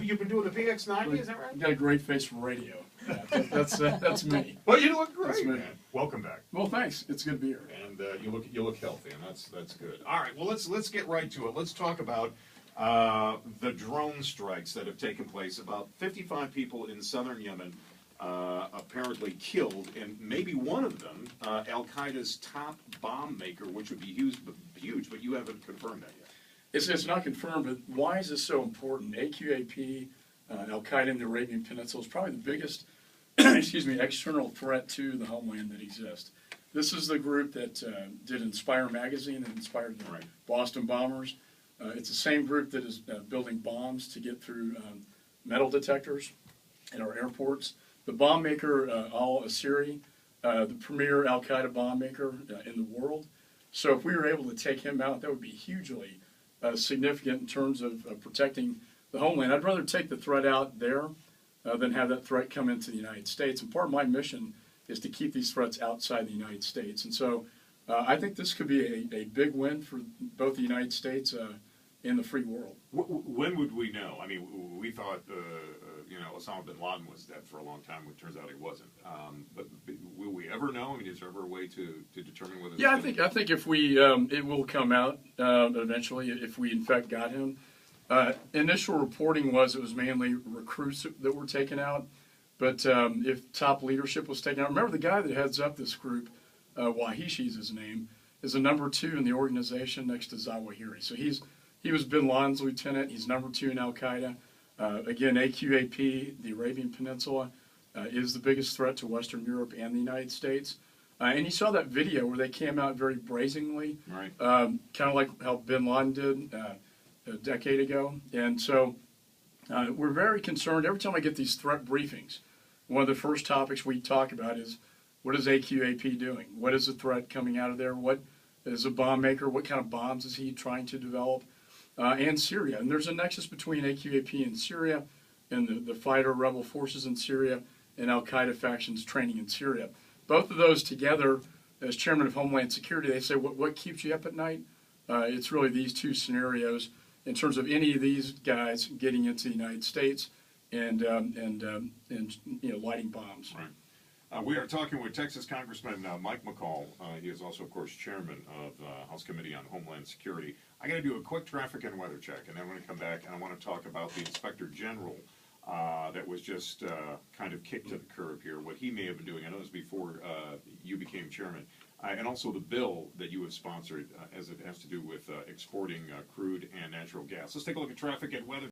you've been doing the PX90, is that right? You got a great face for radio. Yeah, that's me. Well, you look great, That's me. man. Welcome back. Well, thanks. It's good to be here. And you look healthy, and that's good. All right, well let's get right to it. Let's talk about the drone strikes that have taken place. About 55 people in southern Yemen apparently killed, and maybe one of them, Al Qaeda's top bomb maker, which would be huge, but you haven't confirmed that yet. It's not confirmed, but why is this so important? AQAP, Al Qaeda in the Arabian Peninsula is probably the biggest, external threat to the homeland that exists. This is the group that did Inspire magazine that inspired the Boston bombers. It's the same group that is building bombs to get through metal detectors in our airports. The bomb maker, al-Asiri, the premier Al Qaeda bomb maker in the world. So if we were able to take him out, that would be hugely significant in terms of protecting the homeland. I'd rather take the threat out there than have that threat come into the United States. And part of my mission is to keep these threats outside the United States. And so I think this could be a big win for both the United States and the free world. When would we know? I mean, we thought, Osama bin Laden was dead for a long time. It turns out he wasn't. But will we ever know? I mean, is there ever a way to determine whether? Yeah, I think if we, it will come out eventually if we in fact got him. Initial reporting was it was mainly recruits that were taken out. But if top leadership was taken out, remember the guy that heads up this group, Wahishi's his name, is a number 2 in the organization next to Zawahiri. So he was bin Laden's lieutenant. He's number 2 in Al Qaeda. Again, AQAP, the Arabian Peninsula, is the biggest threat to Western Europe and the United States. And you saw that video where they came out very brazenly, kind of like how bin Laden did a decade ago. And so we're very concerned. Every time I get these threat briefings, one of the first topics we talk about is, what is AQAP doing? What is the threat coming out of there? What is a bomb maker? What kind of bombs is he trying to develop? And Syria. And there's a nexus between AQAP and Syria and the fighter rebel forces in Syria and Al-Qaeda factions training in Syria. Both of those together, as chairman of Homeland Security, they say, what keeps you up at night? It's really these two scenarios in terms of any of these guys getting into the United States and lighting bombs. Right. We are talking with Texas Congressman Mike McCaul. He is also, of course, chairman of the House Committee on Homeland Security. I got to do a quick traffic and weather check, and then I'm going to come back and I want to talk about the Inspector General that was just kind of kicked to the curb here, what he may have been doing. I know this was before you became chairman. And also the bill that you have sponsored as it has to do with exporting crude and natural gas. Let's take a look at traffic and weather.